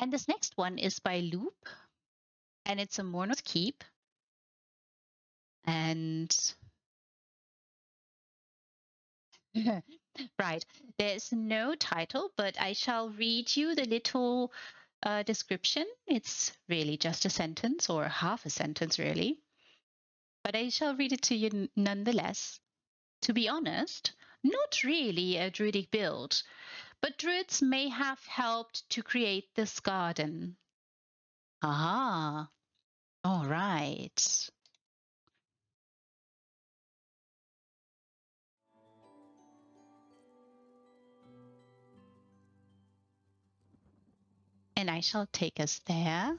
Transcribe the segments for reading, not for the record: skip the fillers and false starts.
And this next one is by Loup, and it's a Mournoth keep. And right, there's no title, but I shall read you the little description. It's really just a sentence, or half a sentence, really. But I shall read it to you nonetheless. To be honest, not really a druidic build, but druids may have helped to create this garden. Ah, all right. And I shall take us there.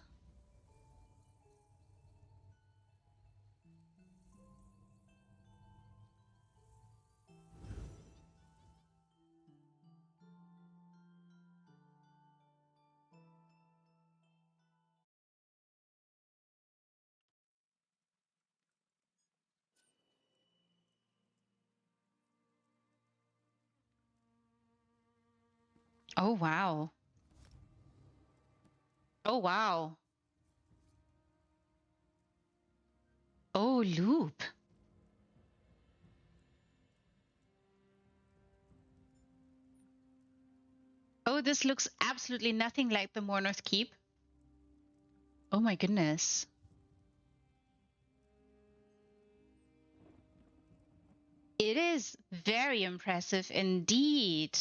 Oh, wow. Oh, wow. Oh, Loup. Oh, this looks absolutely nothing like the Mournoth Keep. Oh my goodness. It is very impressive indeed.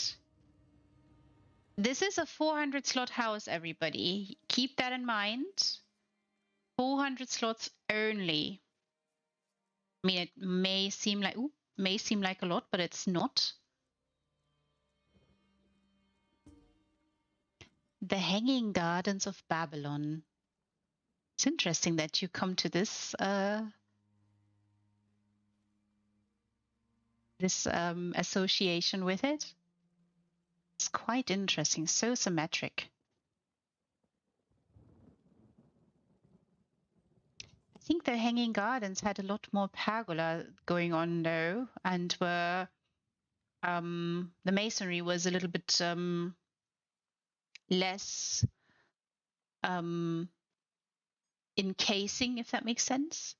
This is a 400 slot house, everybody. Keep that in mind. 400 slots only. I mean, it may seem like a lot, but it's not. The Hanging Gardens of Babylon. It's interesting that you come to this association with it. It's quite interesting, so symmetric. I think the Hanging Gardens had a lot more pergola going on though, and were the masonry was a little bit less encasing, if that makes sense.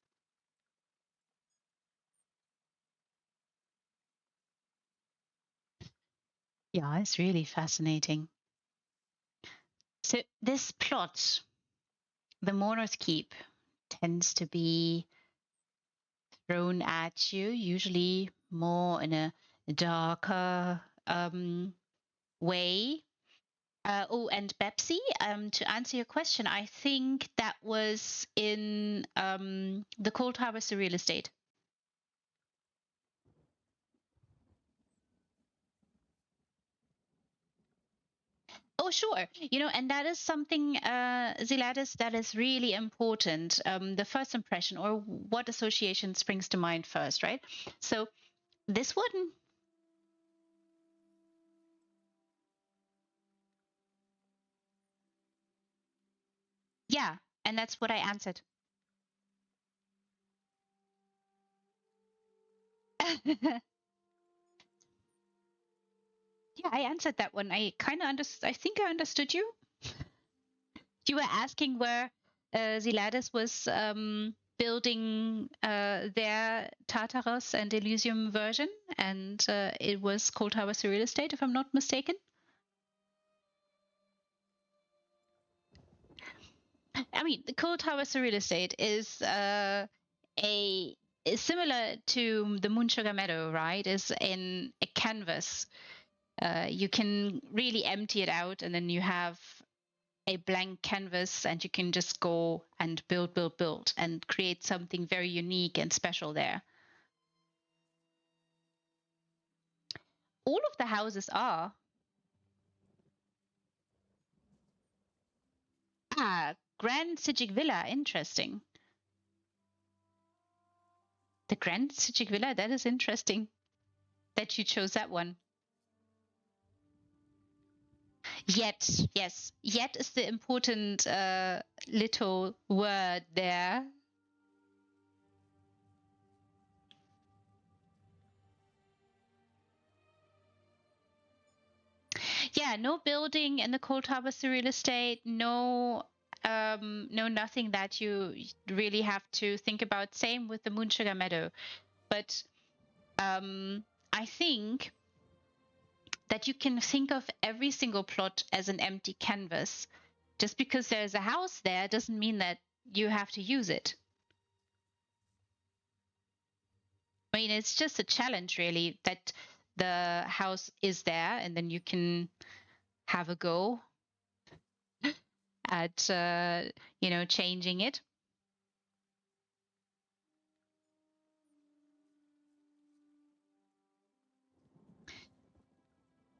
Yeah, it's really fascinating. So this plot, the Mournoth Keep, tends to be thrown at you, usually more in a darker way. Oh, and Bepsy, to answer your question, I think that was in the Cold Harvester real estate. Oh, sure. And that is something, Ziladis, that is really important. The first impression, or what association springs to mind first, right? So this one, yeah, and that's what I answered. Yeah, I answered that one. I kind of understood. I think I understood you. You were asking where Ziladis was building their Tartaros and Elysium version, and it was Cold Harvester Real Estate, if I'm not mistaken. I mean, the Cold Harvester Real Estate is is similar to the Moon Sugar Meadow, right? Is in a canvas. You can really empty it out, and then you have a blank canvas, and you can just go and build, and create something very unique and special there. All of the houses are. Grand Sijic Villa, interesting. The Grand Sijic Villa, that is interesting that you chose that one. Yet, yes, yet is the important little word there. Yeah, no building in the Cold Harbor Surreal Estate, no nothing that you really have to think about. Same with the Moonsugar Meadow. But I think that you can think of every single plot as an empty canvas. Just because there's a house there doesn't mean that you have to use it. I mean, it's just a challenge, really, that the house is there, and then you can have a go at, changing it.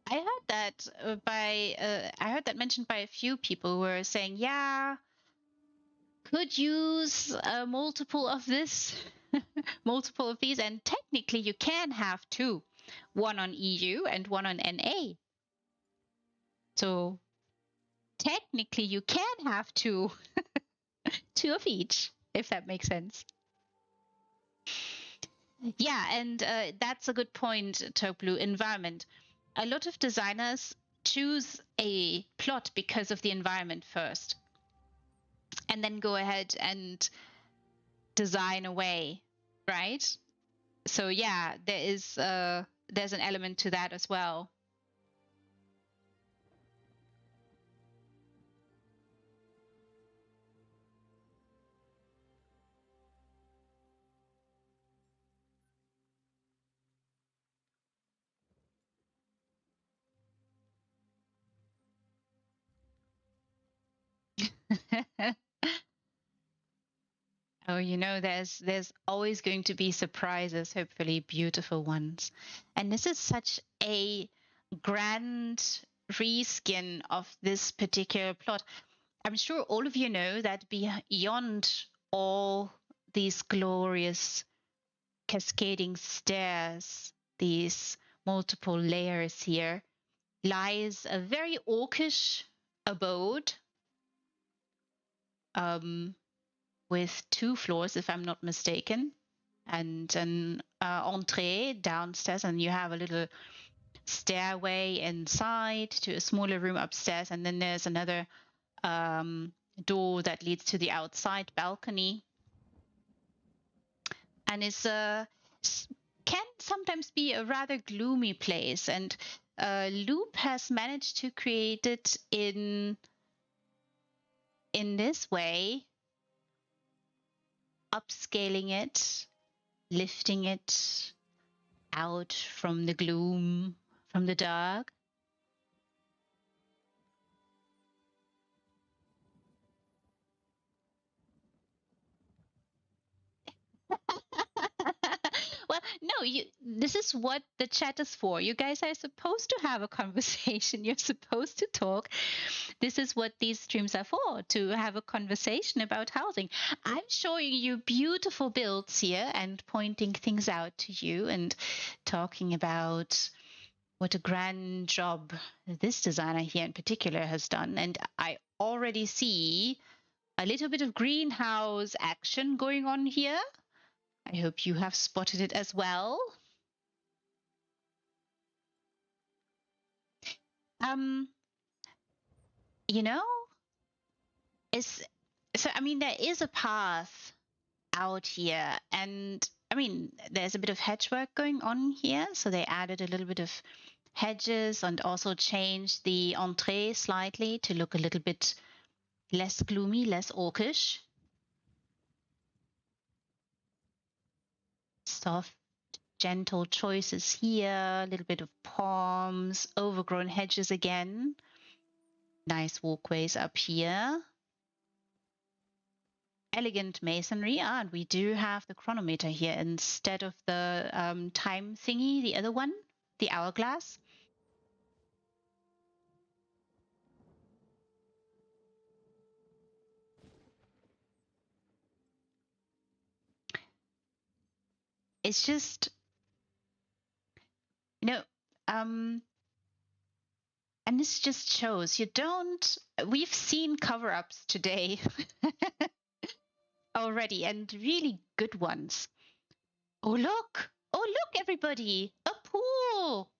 I heard that I heard that mentioned by a few people who were saying, yeah, could use a multiple of this, multiple of these, and technically you can have two, one on EU and one on NA. So technically you can have two, two of each, if that makes sense. Yeah, and that's a good point, Toplu. Environment. A lot of designers choose a plot because of the environment first, and then go ahead and design away, right? So yeah, there's an element to that as well. Oh, there's always going to be surprises, hopefully beautiful ones. And this is such a grand reskin of this particular plot. I'm sure all of you know that beyond all these glorious cascading stairs, these multiple layers here, lies a very orcish abode, with 2 floors, if I'm not mistaken, and an entree downstairs, and you have a little stairway inside to a smaller room upstairs, and then there's another door that leads to the outside balcony, and can sometimes be a rather gloomy place. And Loup has managed to create it in this way, upscaling it, lifting it out from the gloom, from the dark. Well, no, this is what the chat is for. You guys are supposed to have a conversation. You're supposed to talk. This is what these streams are for, to have a conversation about housing. I'm showing you beautiful builds here and pointing things out to you and talking about what a grand job this designer here in particular has done. And I already see a little bit of greenhouse action going on here. I hope you have spotted it as well. You know, there is a path out here, and there's a bit of hedge work going on here, so they added a little bit of hedges and also changed the entree slightly to look a little bit less gloomy, less orcish. Soft, gentle choices here, a little bit of palms, overgrown hedges again. Nice walkways up here. Elegant masonry. And we do have the chronometer here instead of the time thingy, the other one, the hourglass. It's just, and this just shows we've seen cover-ups today already, and really good ones. Oh, look, everybody, a pool.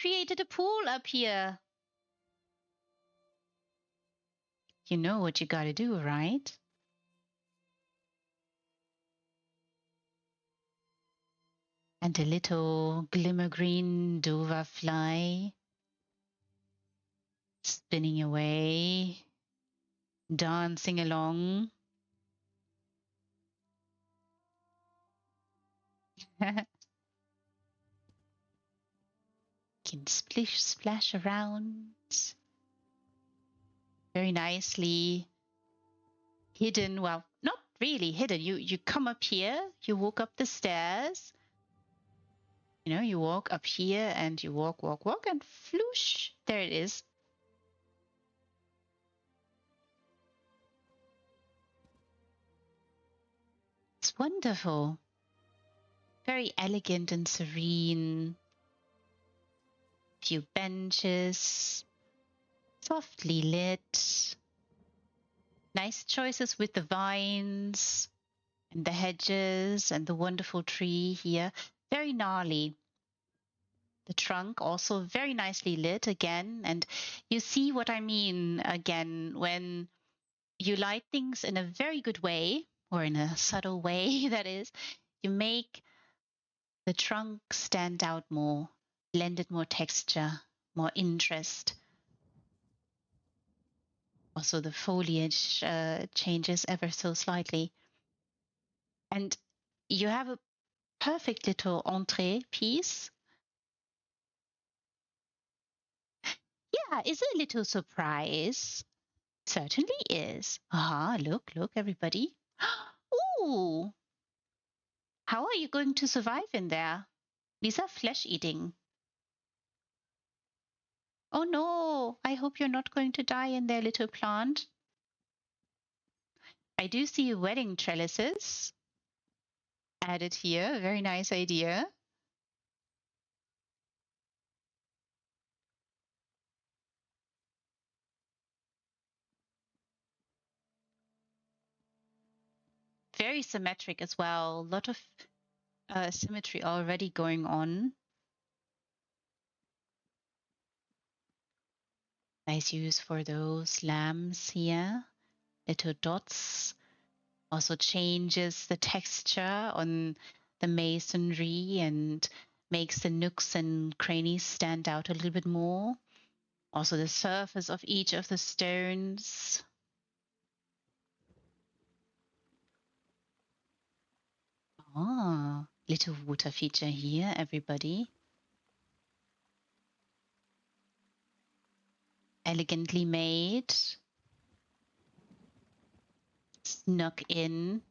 created a pool up here. You know what you gotta do, right? And a little glimmer green dova fly spinning away, dancing along. Can splash around. Very nicely hidden. Well, not really hidden. You come up here, you walk up the stairs. You know, you walk up here and you walk, and floosh, there it is. It's wonderful. Very elegant and serene. Few benches, softly lit. Nice choices with the vines and the hedges and the wonderful tree here. Very gnarly. The trunk also very nicely lit again. And you see what I mean again when you light things in a very good way, or in a subtle way, that is, you make the trunk stand out more, lend it more texture, more interest. Also, the foliage changes ever so slightly. And you have a perfect little entree piece. Yeah, is it a little surprise? Certainly is. Ah, look, everybody. Ooh, how are you going to survive in there? These are flesh eating. Oh no, I hope you're not going to die in there, little plant. I do see wedding trellises added here. Very nice idea. Very symmetric as well. A lot of symmetry already going on. Nice use for those lambs here. Little dots. Also changes the texture on the masonry and makes the nooks and crannies stand out a little bit more. Also the surface of each of the stones. Ah, little water feature here, everybody. Elegantly made. Snuck in.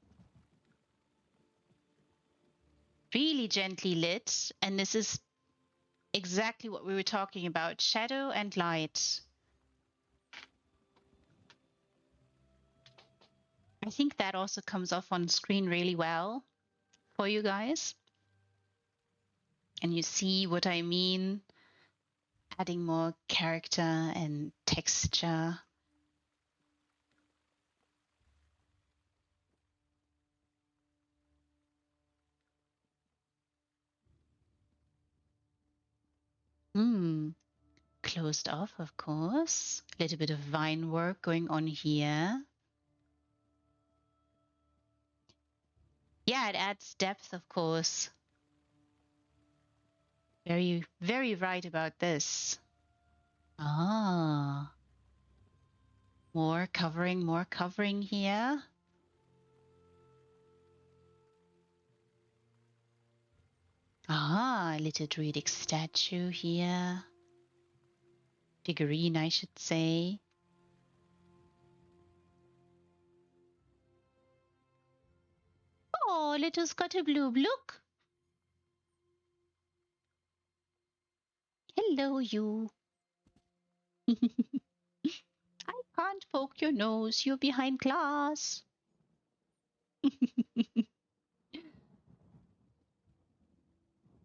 Really gently lit. And this is exactly what we were talking about, shadow and light. I think that also comes off on screen really well for you guys. And you see what I mean, adding more character and texture. Closed off, of course. A little bit of vine work going on here. Yeah, it adds depth, of course. Very, very right about this. Ah. More covering here. Ah, a little druidic statue here. Figurine, I should say. Oh, little Scuttlebloom, look! Hello, you. I can't poke your nose, you're behind glass.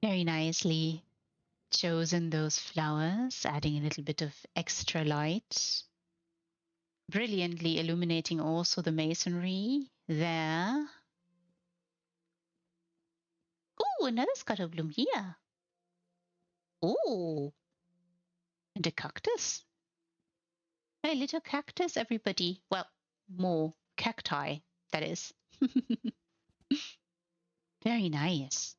Very nicely chosen those flowers, adding a little bit of extra light. Brilliantly illuminating also the masonry there. Oh, another Scuttlebloom here. Oh, And a cactus. A little cactus, everybody. Well, more cacti, that is. Very nice.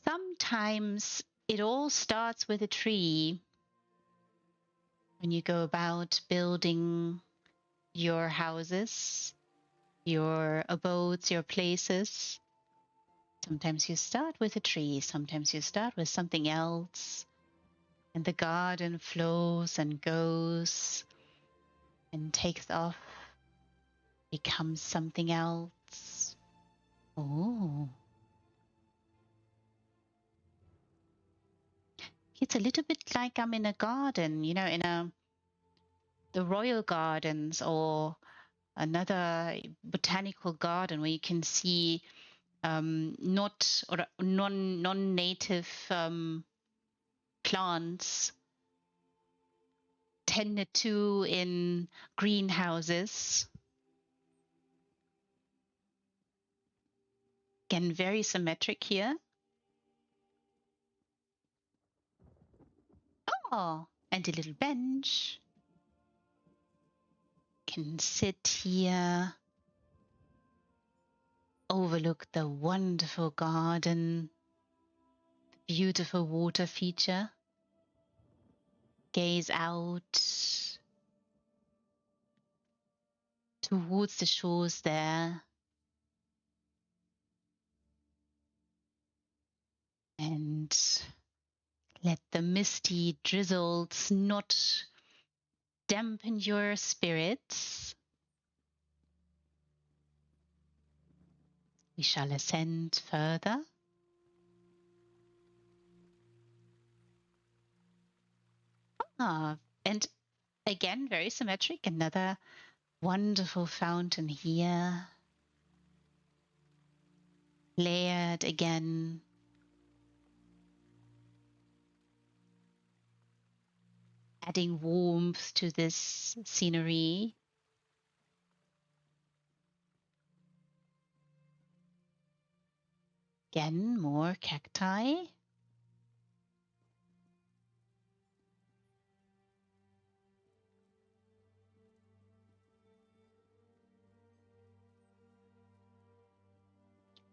Sometimes it all starts with a tree. When you go about building your houses, your abodes, your places, sometimes you start with a tree, sometimes you start with something else, and the garden flows and goes and takes off, becomes something else. Oh. It's a little bit like I'm in a garden, you know, in the royal gardens or another botanical garden where you can see not or non-native plants tended to in greenhouses. Again, very symmetric here. Oh, and a little bench. Can sit here, overlook the wonderful garden, the beautiful water feature, gaze out towards the shores there, and let the misty drizzles not dampen your spirits. We shall ascend further. And again, very symmetric. Another wonderful fountain here. Layered again. Adding warmth to this scenery. Again, more cacti.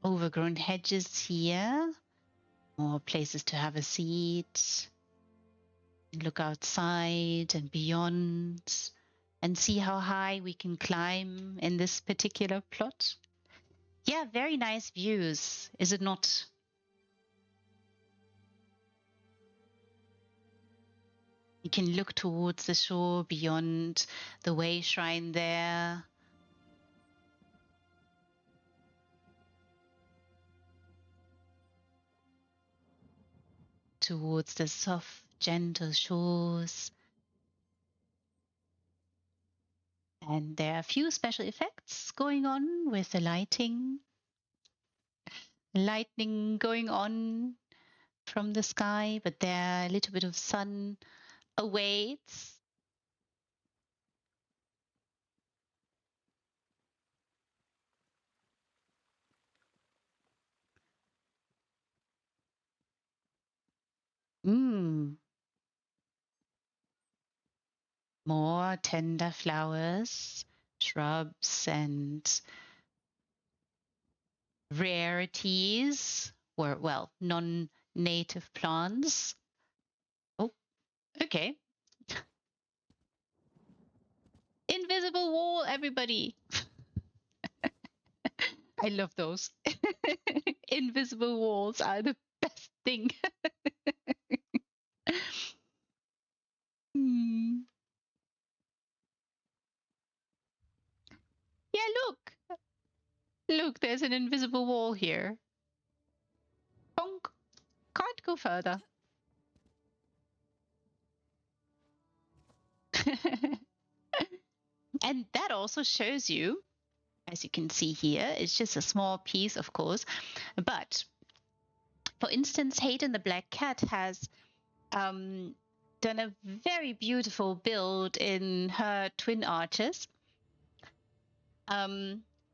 Overgrown hedges here. More places to have a seat. Look outside and beyond and see how high we can climb in this particular plot. Yeah, very nice views, is it not? You can look towards the shore beyond the way shrine there. Towards the soft, gentle shores. And there are a few special effects going on with the lighting. Lightning going on from the sky, but there a little bit of sun awaits. More tender flowers, shrubs, and rarities, or, well, non-native plants. Oh, okay. Invisible wall, everybody. I love those. Invisible walls are the best thing. Yeah, look. Look, there's an invisible wall here. Bonk. Can't go further. And that also shows you, as you can see here, it's just a small piece, of course. But, for instance, Hayden the Black Cat has done a very beautiful build in her twin arches.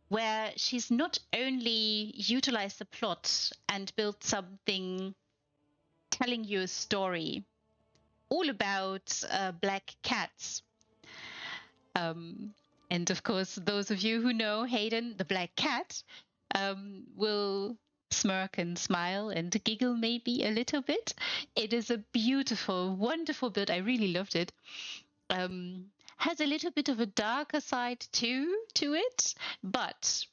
where she's not only utilized the plot and built something telling you a story all about black cats. And of course, those of you who know Hayden, the black cat, will smirk and smile and giggle maybe a little bit. It is a beautiful, wonderful build. I really loved it. Has a little bit of a darker side too to it, but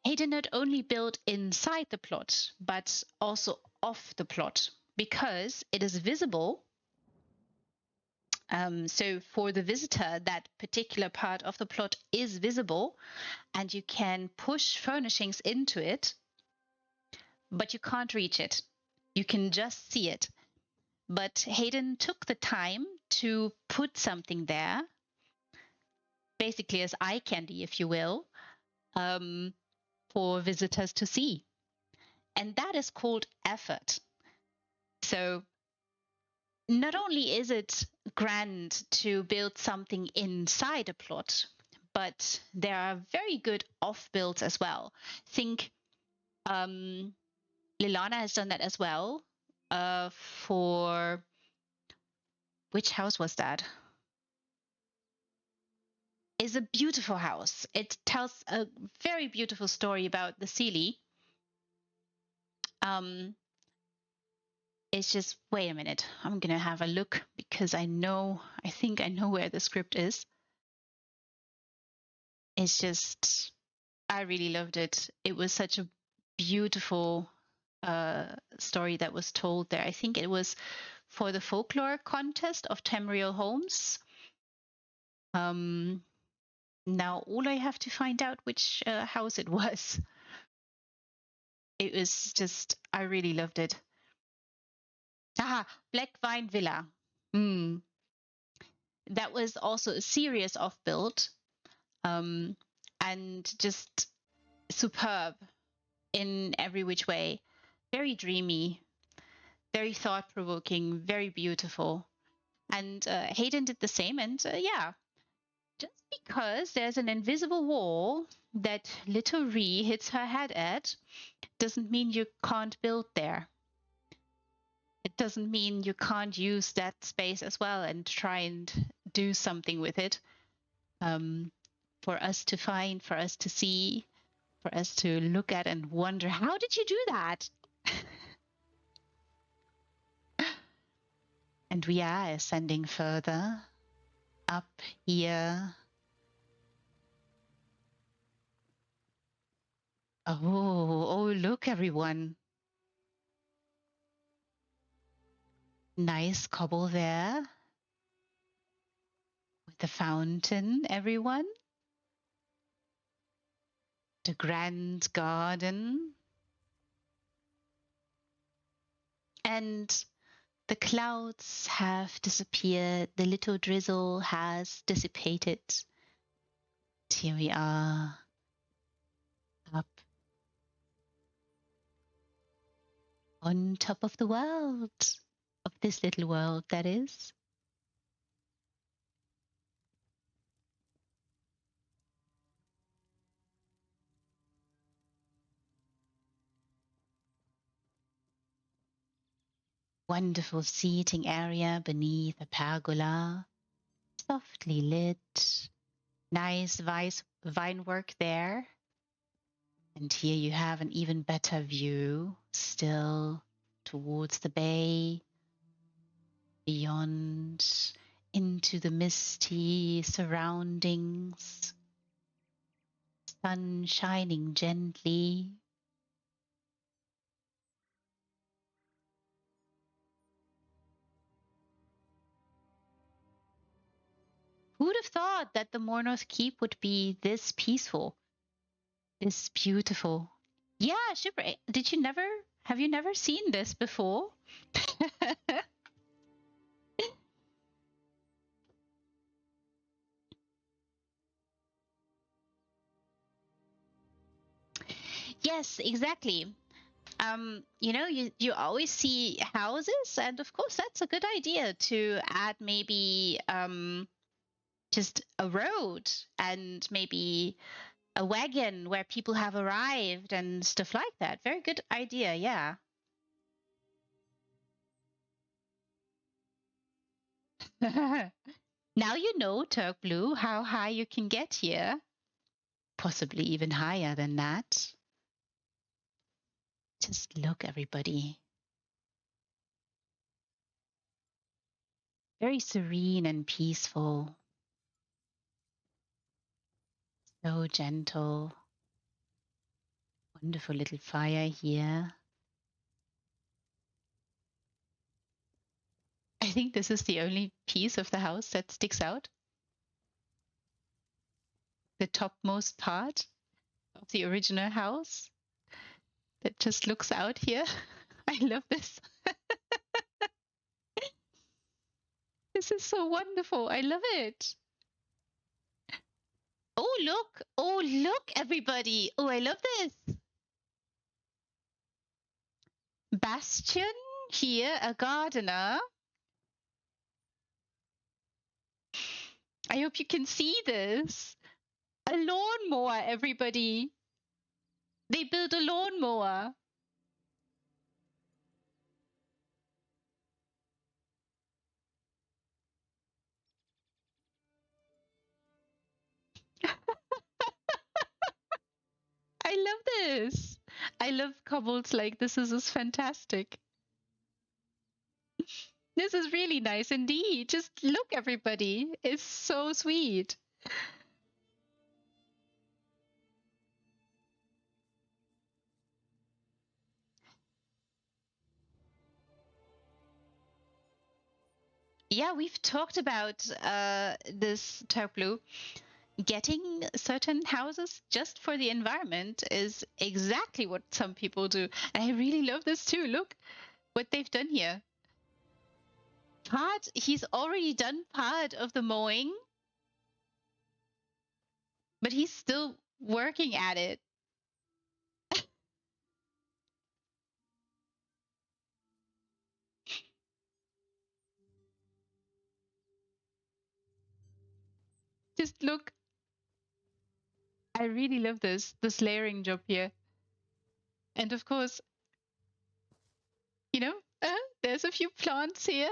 Hayden not only built inside the plot, but also off the plot because it is visible. So for the visitor, that particular part of the plot is visible and you can push furnishings into it, but you can't reach it. You can just see it. But Hayden took the time to put something there, basically as eye candy, if you will, for visitors to see. And that is called effort. So not only is it grand to build something inside a plot, but there are very good off builds as well. Think Lilana has done that as well. For which house was that? Is a beautiful house. It tells a very beautiful story about the Seelie. It's just, wait a minute, I'm gonna have a look because I think I know where the script is. It's just, I really loved it. It was such a beautiful story that was told there. I think it was for the folklore contest of Tamriel Holmes. Now all I have to find out which house it was. It was just, I really loved it. Black Vine Villa. That was also a series of build, and just superb in every which way. Very dreamy, very thought-provoking, very beautiful. And Hayden did the same. And yeah, just because there's an invisible wall that little Ree hits her head at doesn't mean you can't build there. It doesn't mean you can't use that space as well and try and do something with it, for us to find, for us to see, for us to look at and wonder, how did you do that? And we are ascending further up here. Oh, look, everyone. Nice cobble there with the fountain, everyone. The grand garden. And the clouds have disappeared. The little drizzle has dissipated. Here we are, up on top of the world, of this little world, that is. Wonderful seating area beneath a pergola, softly lit, nice vine work there. And here you have an even better view still towards the bay, beyond, into the misty surroundings, sun shining gently. Who would have thought that the Mournoth Keep would be this peaceful, this beautiful? Yeah, super. Have you never seen this before? Yes, exactly. You always see houses, and of course that's a good idea to add maybe just a road and maybe a wagon where people have arrived and stuff like that. Very good idea, yeah. Now you know, Turk Blue, how high you can get here. Possibly even higher than that. Just look, everybody. Very serene and peaceful. So gentle. Wonderful little fire here. I think this is the only piece of the house that sticks out. The topmost part of the original house that just looks out here. I love this. This is so wonderful. I love it. Oh, look. Oh, look, everybody. Oh, I love this. Bastion here, a gardener. I hope you can see this. A lawnmower, everybody. They built a lawnmower. I love this. I love cobbles like this. This is fantastic. This is really nice indeed. Just look, everybody. It's so sweet. Yeah, we've talked about this, Turk Blue. Getting certain houses just for the environment is exactly what some people do. And I really love this too. Look what they've done here. He's already done part of the mowing, but he's still working at it. Just look. I really love this layering job here. And of course, you know, there's a few plants here.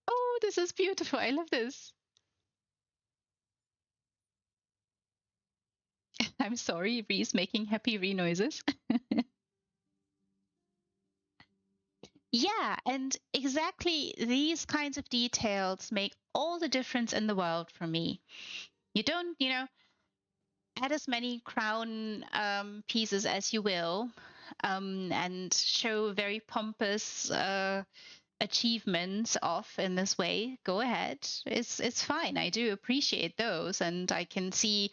Oh, this is beautiful. I love this. I'm sorry, Ree's making happy Ree noises. Yeah, and exactly these kinds of details make all the difference in the world for me. You don't, add as many crown pieces as you will, and show very pompous achievements off in this way. Go ahead. It's fine. I do appreciate those, and I can see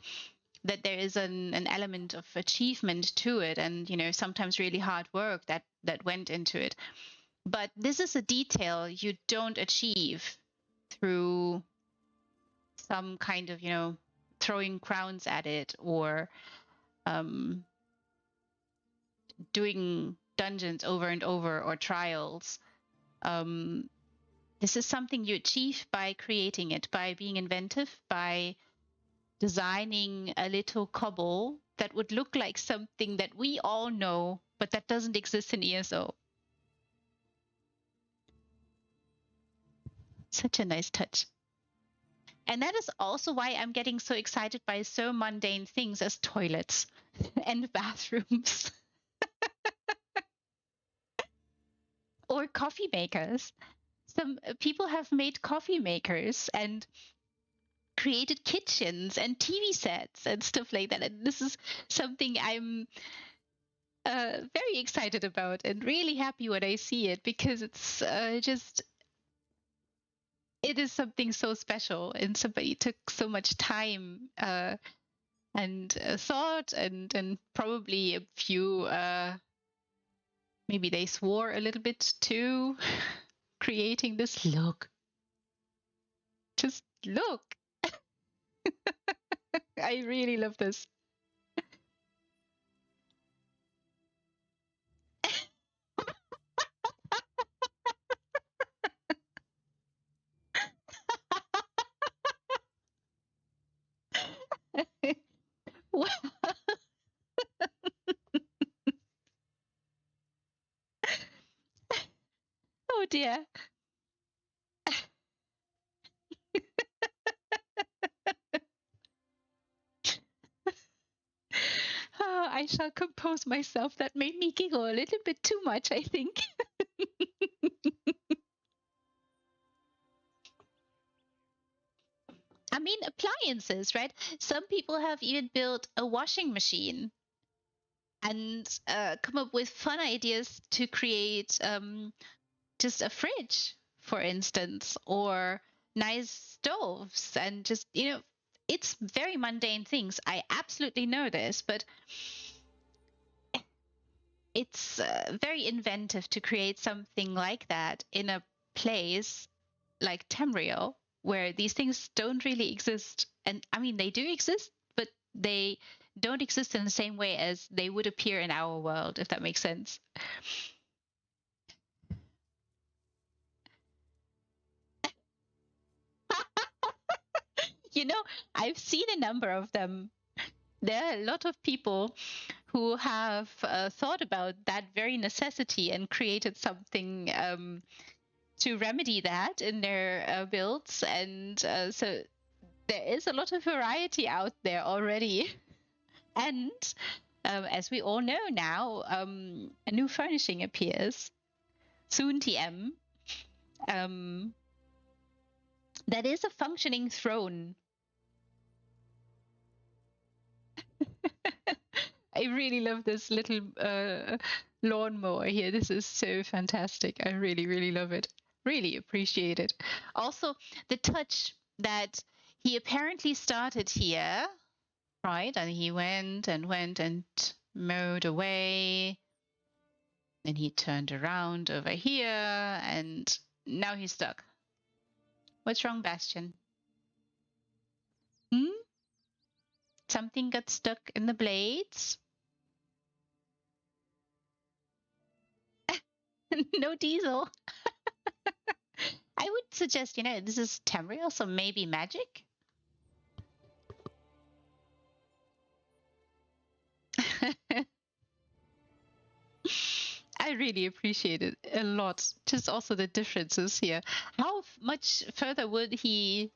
that there is an element of achievement to it, and sometimes really hard work that went into it. But this is a detail you don't achieve through some kind of throwing crowns at it, or doing dungeons over and over, or trials. This is something you achieve by creating it, by being inventive, by designing a little cobble that would look like something that we all know, but that doesn't exist in ESO. Such a nice touch. And that is also why I'm getting so excited by so mundane things as toilets and bathrooms or coffee makers. Some people have made coffee makers and created kitchens and TV sets and stuff like that. And this is something I'm very excited about and really happy when I see it, because it's it is something so special, and somebody took so much time and thought, and probably a few maybe they swore a little bit too, creating this. Look, just look. I really love this. dear. I shall compose myself. That made me giggle a little bit too much, I think. I mean, appliances, right? Some people have even built a washing machine and come up with fun ideas to create just a fridge, for instance, or nice stoves, and just, it's very mundane things. I absolutely know this, but it's very inventive to create something like that in a place like Tamriel, where these things don't really exist. And I mean, they do exist, but they don't exist in the same way as they would appear in our world, if that makes sense. I've seen a number of them. There are a lot of people who have thought about that very necessity and created something to remedy that in their builds. And so there is a lot of variety out there already. And as we all know now, a new furnishing appears soon, TM. That is a functioning throne. I really love this little lawnmower here. This is so fantastic. I really, really love it. Really appreciate it. Also, the touch that he apparently started here, right? And he went and mowed away. Then he turned around over here, and now he's stuck. What's wrong, Bastion? Hmm? Something got stuck in the blades? No diesel. I would suggest, this is Tamriel, so maybe magic? I really appreciate it a lot. Just also the differences here. How much further would he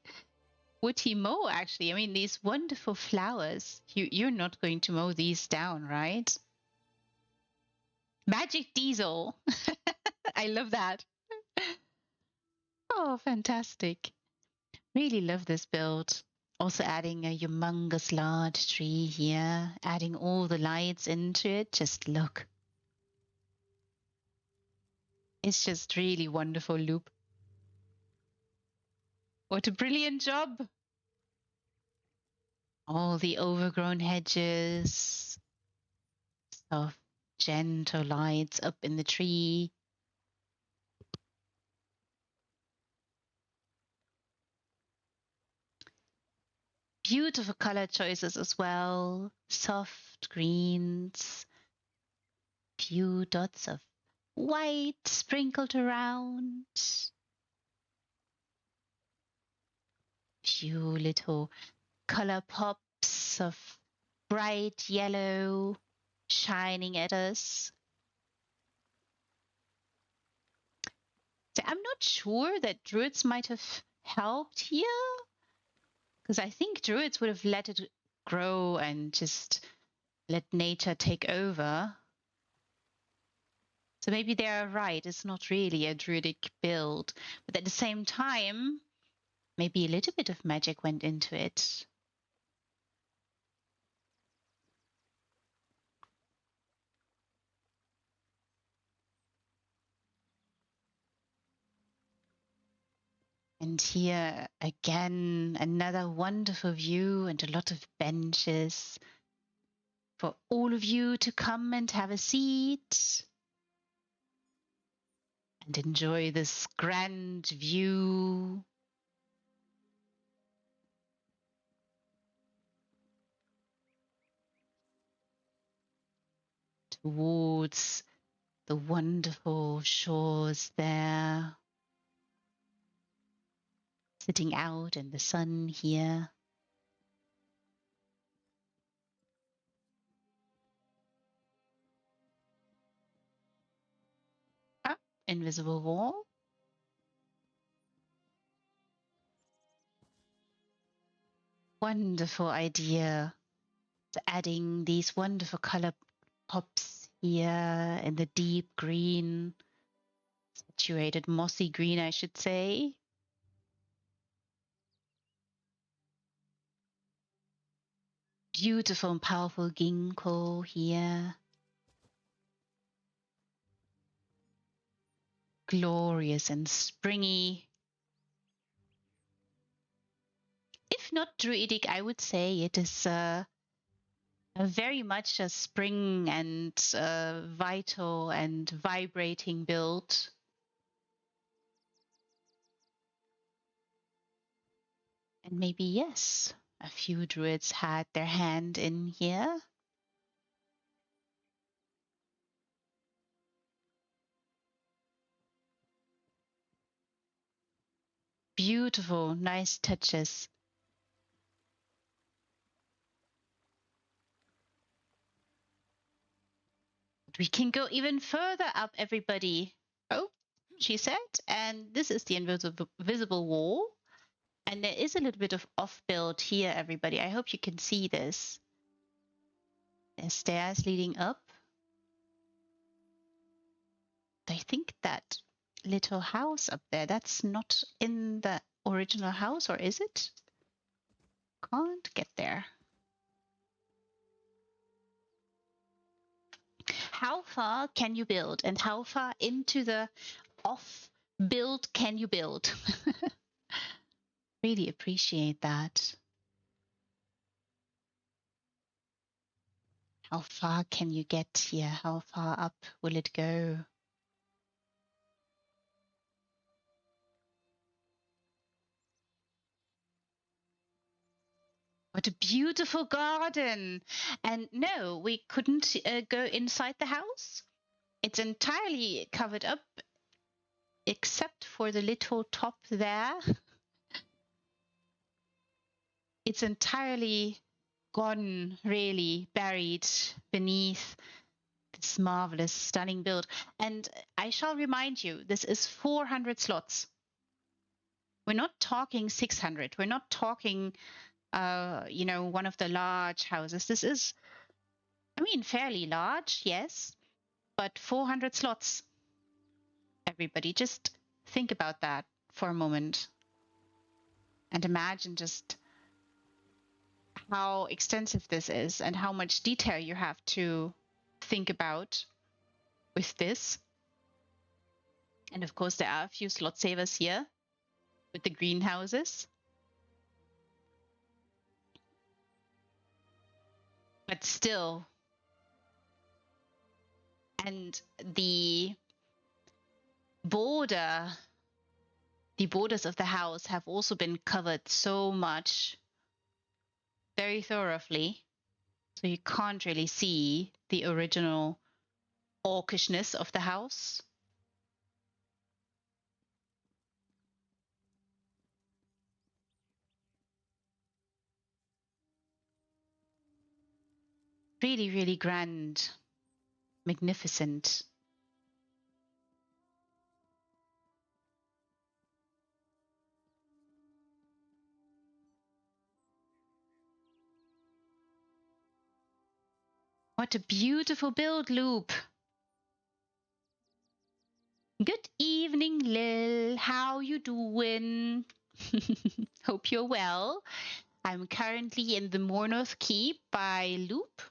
mow, actually? I mean, these wonderful flowers. You're not going to mow these down, right? Magic diesel. I love that. Oh, fantastic. Really love this build. Also adding a humongous large tree here, adding all the lights into it. Just look. It's just really wonderful, Loup. What a brilliant job. All the overgrown hedges, soft, gentle lights up in the tree. Beautiful color choices as well. Soft greens, few dots of white sprinkled around. Few little color pops of bright yellow shining at us. So I'm not sure that druids might have helped here, because I think druids would have let it grow and just let nature take over. So maybe they are right. It's not really a druidic build, but at the same time, maybe a little bit of magic went into it. And here again, another wonderful view and a lot of benches for all of you to come and have a seat and enjoy this grand view. Towards the wonderful shores there, sitting out in the sun here. Ah, invisible wall. wonderful idea. Adding these wonderful color pops here in the deep green, saturated mossy green, I should say. Beautiful and powerful ginkgo here. Glorious and springy. If not druidic, I would say it is very much a spring and vital and vibrating build. And maybe, yes, a few druids had their hand in here. Beautiful, nice touches. We can go even further up, everybody. Oh, she said. And this is the invisible wall. And there is a little bit of off-build here, everybody. I hope you can see this. There's stairs leading up. I think that little house up there, that's not in the original house, or is it? Can't get there. How far can you build, and how far into the off build can you build? Really appreciate that. How far can you get here? How far up will it go? What a beautiful garden. And no, we couldn't go inside the house. It's entirely covered up except for the little top there. It's entirely gone, really, buried beneath this marvelous, stunning build. And I shall remind you, this is 400 slots. We're not talking 600. We're not talking, one of the large houses. This is, fairly large, yes, but 400 slots. Everybody, just think about that for a moment. And imagine just how extensive this is and how much detail you have to think about with this. And of course, there are a few slot savers here with the greenhouses. But still, and the borders of the house have also been covered so much, very thoroughly, so you can't really see the original orcishness of the house. Really, really grand, magnificent. What a beautiful build, Loup. Good evening, Lil. How you doing? Hope you're well. I'm currently in the Mournoth Keep by Loup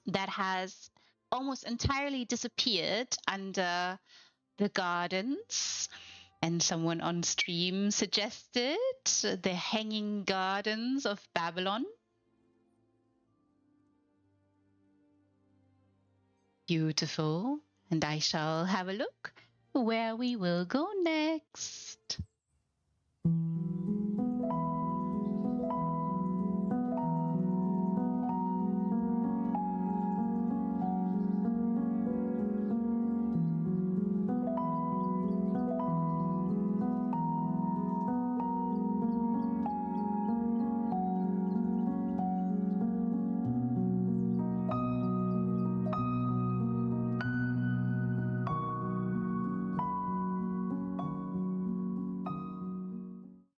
that has almost entirely disappeared under the gardens. And someone on stream suggested the Hanging Gardens of Babylon. Beautiful. And I shall have a look where we will go next.